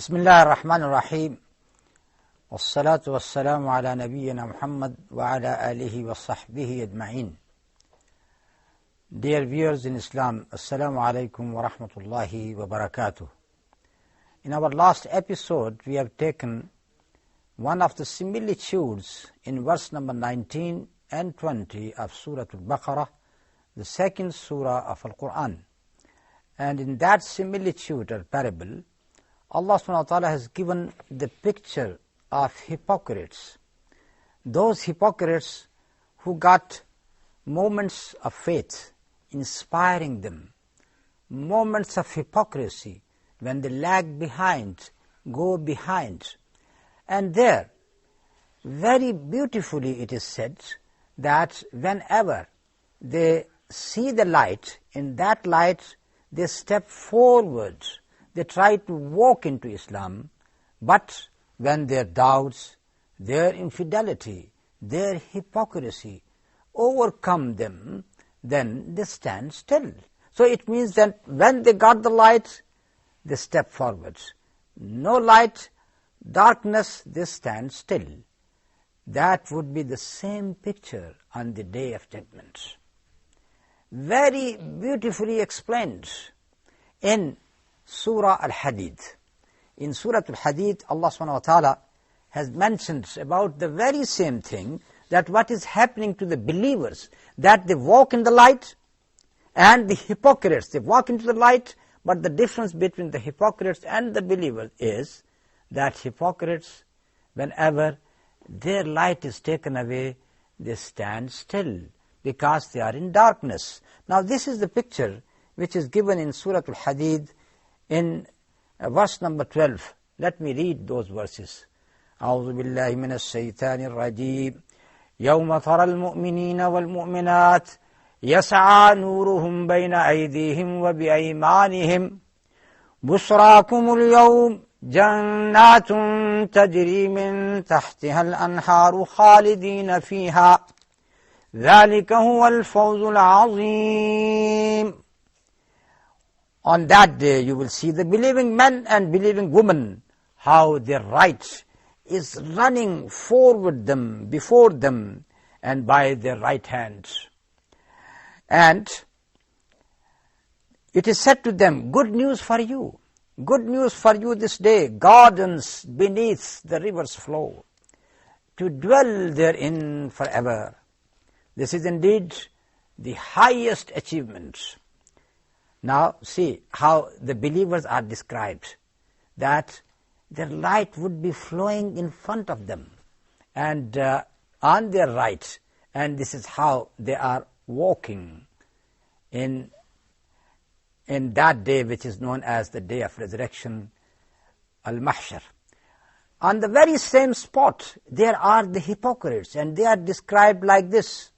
بسم الله الرحمن الرحيم والصلاة والسلام على نبينا Muhammad وعلى آله وصحبه أجمعين. Dear viewers in Islam, Assalamu alaikum wa rahmatullahi wa barakatuh. In our last episode, we have taken one of the similitudes in verse number 19 and 20 of Surah Al-Baqarah, the second surah of Al-Quran. And in that similitude or parable, Allah subhanahu wa ta'ala has given the picture of hypocrites. Those hypocrites who got moments of faith inspiring them, moments of hypocrisy when they lag behind, go behind. And there, very beautifully it is said that whenever they see the light, in that light they step forward. They try to walk into Islam, but when their doubts, their infidelity, their hypocrisy overcome them, then they stand still. So it means that when they got the light, they step forward. No light, darkness, they stand still. That would be the same picture on the Day of Judgment. Very beautifully explained in Surah Al-Hadid. In Surah Al-Hadid, Allah subhanahu wa ta'ala has mentioned about the very same thing, that what is happening to the believers, that they walk in the light, and the hypocrites, they walk into the light, but the difference between the hypocrites and the believers is that hypocrites, whenever their light is taken away, they stand still, because they are in darkness. Now this is the picture which is given in Surah Al-Hadid, in verse number 12. Let me read those verses. أعوذ بالله من الشيطان الرجيم يوم ترى المؤمنين والمؤمنات يسعى نورهم بين أيديهم وبأيمانهم بشراكم اليوم جنات تجري من تحتها الأنهار خالدين فيها ذلك هو الفوز العظيم. On that day you will see the believing men and believing women, how their right is running forward them, before them, and by their right hand. And it is said to them, good news for you this day, gardens beneath the river's flow, to dwell therein forever. This is indeed the highest achievement. Now see how the believers are described, that their light would be flowing in front of them and on their right, and this is how they are walking in that day which is known as the day of resurrection, al-Mahshar. On the very same spot there are the hypocrites, and they are described like this.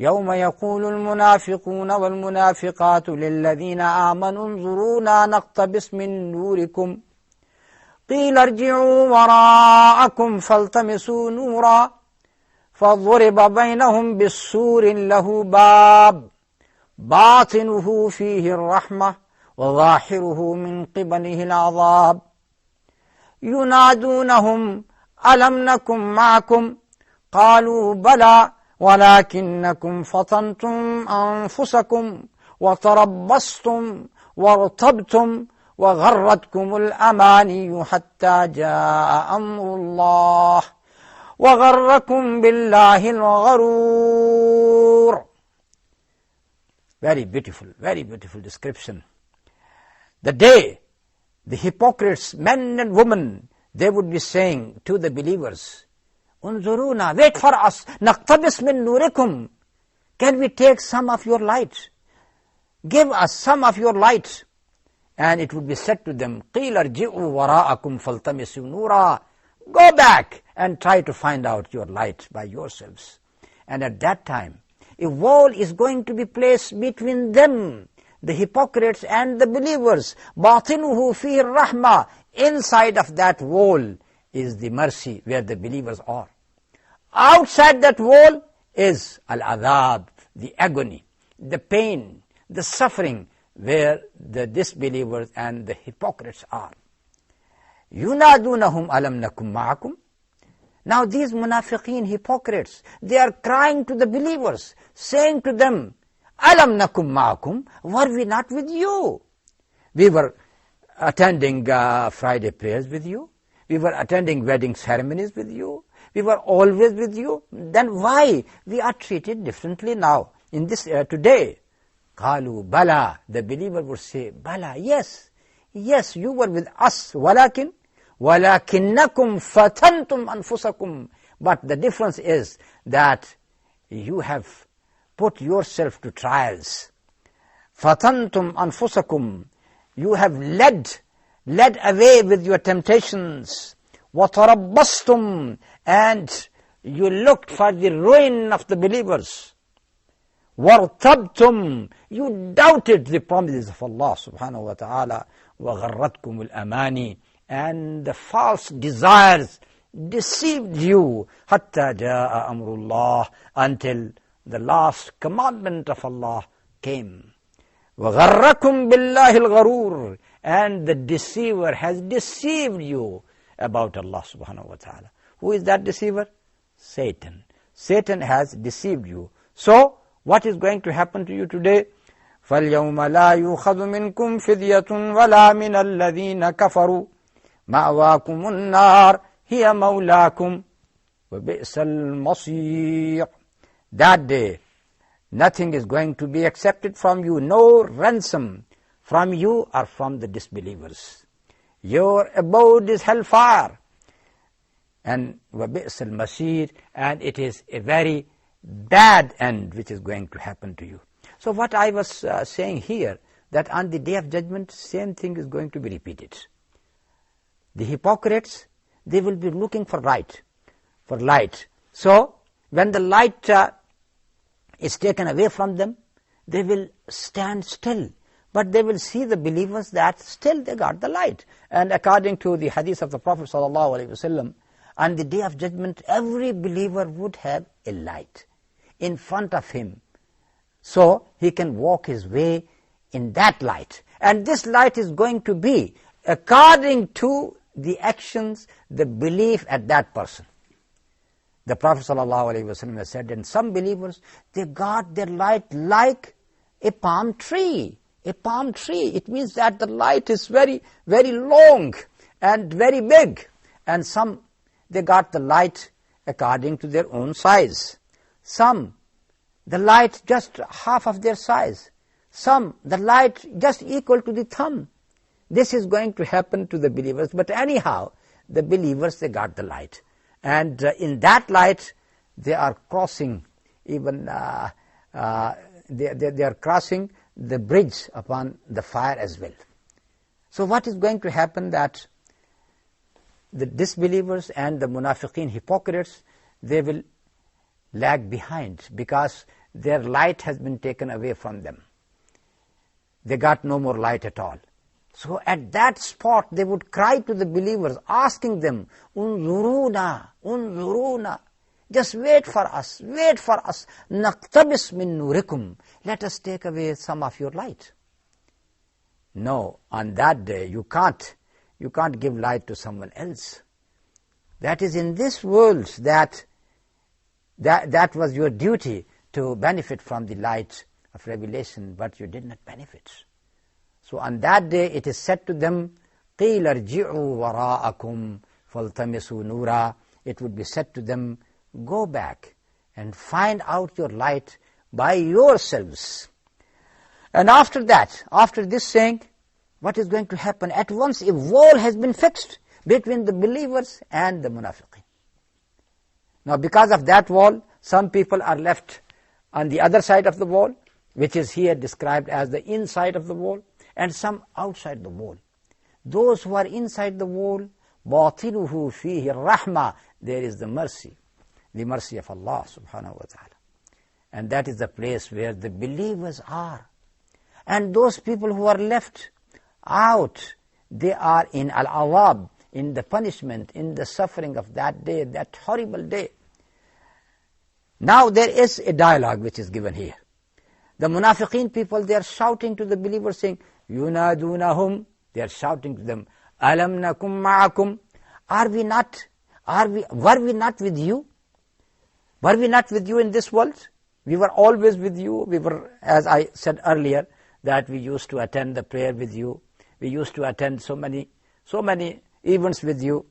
يوم يقول المنافقون والمنافقات للذين آمنوا انظرونا نقتبس من نوركم قيل ارجعوا وراءكم فالتمسوا نورا فضرب بينهم بالسور له باب باطنه فيه الرحمة وظاهره من قبله العذاب ينادونهم ألم نكن معكم قالوا بلى ولكنكم فتنتم أنفسكم وتربصتم وارتبتم وغرتكم الأماني حتى جاء أمر الله وغركم بالله الغرور. Very beautiful description. The day the hypocrites, men and women, they would be saying to the believers, Unzuruna, wait for us, naqtabis min nurikum. Can we take some of your light? Give us some of your light. and it would be said to them, قِيلَ ارْجِعُوا وَرَاءَكُمْ فَالْتَمِسُوا نُورًا. Go back and try to find out your light by yourselves. And at that time, a wall is going to be placed between them, the hypocrites and the believers. بَاطِنُهُ فِيهِ الرَّحْمَةِ. Inside of that wall is the mercy where the believers are. Outside that wall is al-adhab, the agony, the pain, the suffering where the disbelievers and the hypocrites are. يُنَادُونَهُمْ أَلَمْ نَكُمْ مَعَكُمْ. Now these munafiqeen, hypocrites, they are crying to the believers, saying to them, أَلَمْ نَكُمْ مَعَكُمْ. Were we not with you? We were attending Friday prayers with you. We were attending wedding ceremonies with you. We were always with you. Then why we are treated differently now in this today? قَالُوا بَلَى. The believer would say, Bala, yes, yes, you were with us. وَلَكِنْ وَلَكِنَّكُمْ فَتَنْتُمْ أَنفُسَكُمْ. But the difference is that you have put yourself to trials. فَتَنْتُمْ أَنفُسَكُمْ. You have led away with your temptations. وَتَرَبَّصْتُمْ. And you looked for the ruin of the believers. وَارْتَبْتُمْ. You doubted the promises of Allah subhanahu wa ta'ala. وَغَرَّتْكُمُ الْأَمَانِ. And the false desires deceived you. حَتَّى جَاءَ أَمْرُ اللَّهِ. Until the last commandment of Allah came. وَغَرَّكُمْ بِاللَّهِ الْغَرُورِ. And the deceiver has deceived you about Allah subhanahu wa ta'ala. Who is that deceiver? Satan. Satan has deceived you. So, what is going to happen to you today? فَالْيَوْمَ لَا يُؤْخَذُ مِنْكُمْ فِدْيَةٌ وَلَا مِنَ الَّذِينَ كَفَرُوا مَأْوَاكُمُ النَّارِ هِيَ مَوْلَاكُمْ وَبِئْسَ الْمَصِيرُ. That day, nothing is going to be accepted from you, no ransom from you or from the disbelievers. Your abode is hellfire. And وَبِئْسَ الْمَصِيرُ. And it is a very bad end which is going to happen to you. So what I was saying here, that on the day of judgment, same thing is going to be repeated. The hypocrites, they will be looking for light. So, when the light is taken away from them, they will stand still. But they will see the believers that still they got the light. And according to the hadith of the Prophet ﷺ, on the day of judgment, every believer would have a light in front of him. So, he can walk his way in that light. And this light is going to be according to the actions, the belief at that person. The Prophet ﷺ has said, and some believers, they got their light like a palm tree. A palm tree. It means that the light is very, very long and very big. And some, they got the light according to their own size. Some, the light just half of their size. Some, the light just equal to the thumb. This is going to happen to the believers. But anyhow, the believers, they got the light. And in that light, they are crossing even, they are crossing the bridge upon the fire as well. So what is going to happen, that the disbelievers and the munafiqeen, hypocrites, they will lag behind because their light has been taken away from them. They got no more light at all. So at that spot, they would cry to the believers, asking them, unzuruna, unzuruna, just wait for us, naqtabis min nurikum, let us take away some of your light. No, on that day, you can't give light to someone else. That is in this world that was your duty, to benefit from the light of revelation, but you did not benefit. So on that day, it is said to them, قِيلَ ارْجِعُوا وَرَاءَكُمْ فَالْتَمِسُوا نُورًا. It would be said to them, go back and find out your light by yourselves. And after that, after this saying, what is going to happen? At once a wall has been fixed between the believers and the munafiqeen. Now because of that wall, some people are left on the other side of the wall, which is here described as the inside of the wall. and some outside the wall. Those who are inside the wall, باطنه فيه الرحمة, there is the mercy of Allah subhanahu wa ta'ala. And that is the place where the believers are. And those people who are left out, they are in al-awab, in the punishment, in the suffering of that day, that horrible day. Now there is a dialogue which is given here. The munafiqeen people, they are shouting to the believers saying, yunadunahum, they are shouting to them, alam nakum ma'akum, were we not with you? Were we not with you in this world? We were always with you. We were, as I said earlier, that we used to attend the prayer with you. We used to attend so many events with you.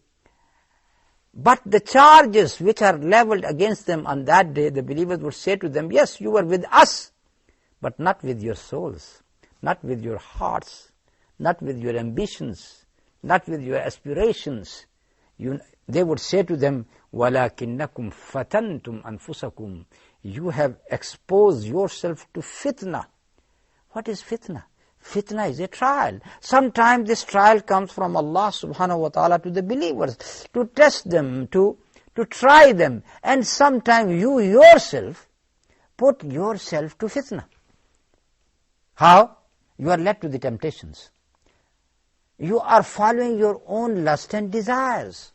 But the charges which are leveled against them on that day, the believers would say to them, yes, you were with us, but not with your souls, not with your hearts, not with your ambitions, not with your aspirations. They would say to them, وَلَكِنَّكُمْ فَتَنْتُمْ أَنفُسَكُمْ, you have exposed yourself to fitna. What is fitna? Fitna is a trial. Sometimes this trial comes from Allah subhanahu wa ta'ala to the believers, to test them, to try them. And sometimes you yourself put yourself to fitna. How? You are led to the temptations. You are following your own lust and desires.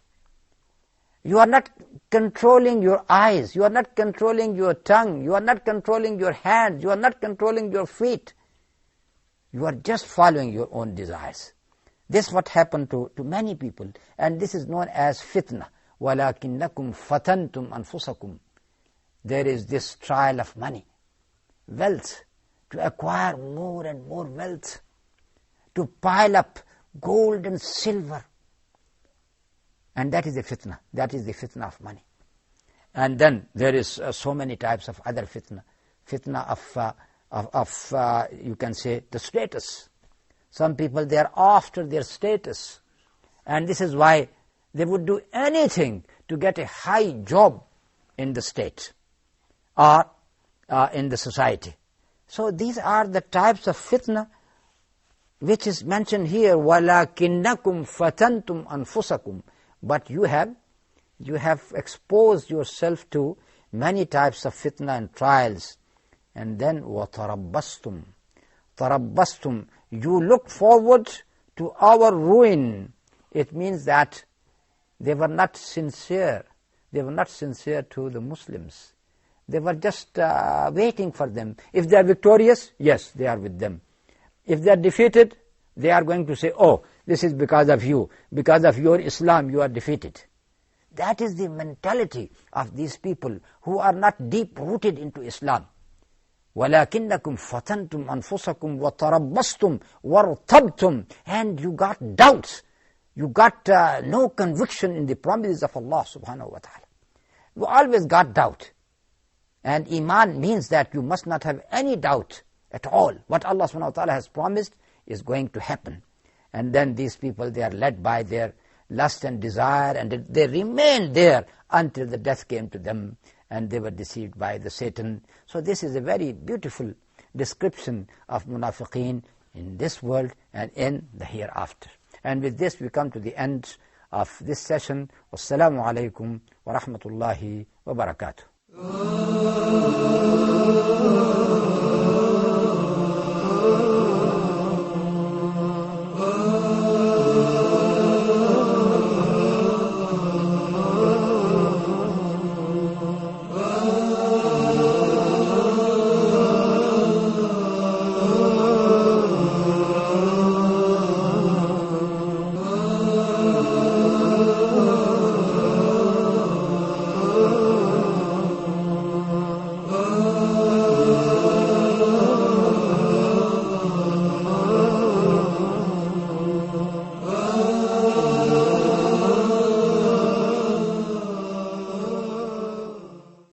You are not controlling your eyes. You are not controlling your tongue. You are not controlling your hands. You are not controlling your feet. You are just following your own desires. This is what happened to many people. And this is known as fitna. وَلَكِنَّكُمْ فَتَنْتُمْ أَنفُسَكُمْ. There is this trial of money, wealth, to acquire more and more wealth, to pile up gold and silver. And that is the fitna. That is the fitna of money. And then there is so many types of other fitna. Fitna of you can say, the status. Some people, they are after their status. And this is why they would do anything to get a high job in the state or in the society. So these are the types of fitna which is mentioned here. وَلَكِنَّكُمْ فَتَنْتُمْ أَنفُسَكُمْ. But you have exposed yourself to many types of fitna and trials. And then وَتَرَبَّسْتُمْ. تَرَبَّسْتُمْ. You look forward to our ruin. It means that they were not sincere. They were not sincere to the Muslims. They were just waiting for them. If they are victorious, yes, they are with them. If they are defeated, they are going to say, oh, this is because of you. Because of your Islam, you are defeated. That is the mentality of these people who are not deep-rooted into Islam. وَلَكِنَّكُمْ فَتَنْتُمْ أَنفُسَكُمْ وَتَرَبَّسْتُمْ وَارْتَبْتُمْ. And you got doubts. You got no conviction in the promises of Allah subhanahu wa ta'ala. You always got doubt. And Iman means that you must not have any doubt at all. What Allah subhanahu wa ta'ala has promised is going to happen. And then these people, they are led by their lust and desire, and they remained there until the death came to them, and they were deceived by the Satan. So this is a very beautiful description of munafiqeen in this world and in the hereafter. And with this we come to the end of this session. Wassalamu alaikum wa rahmatullahi wa barakatuh.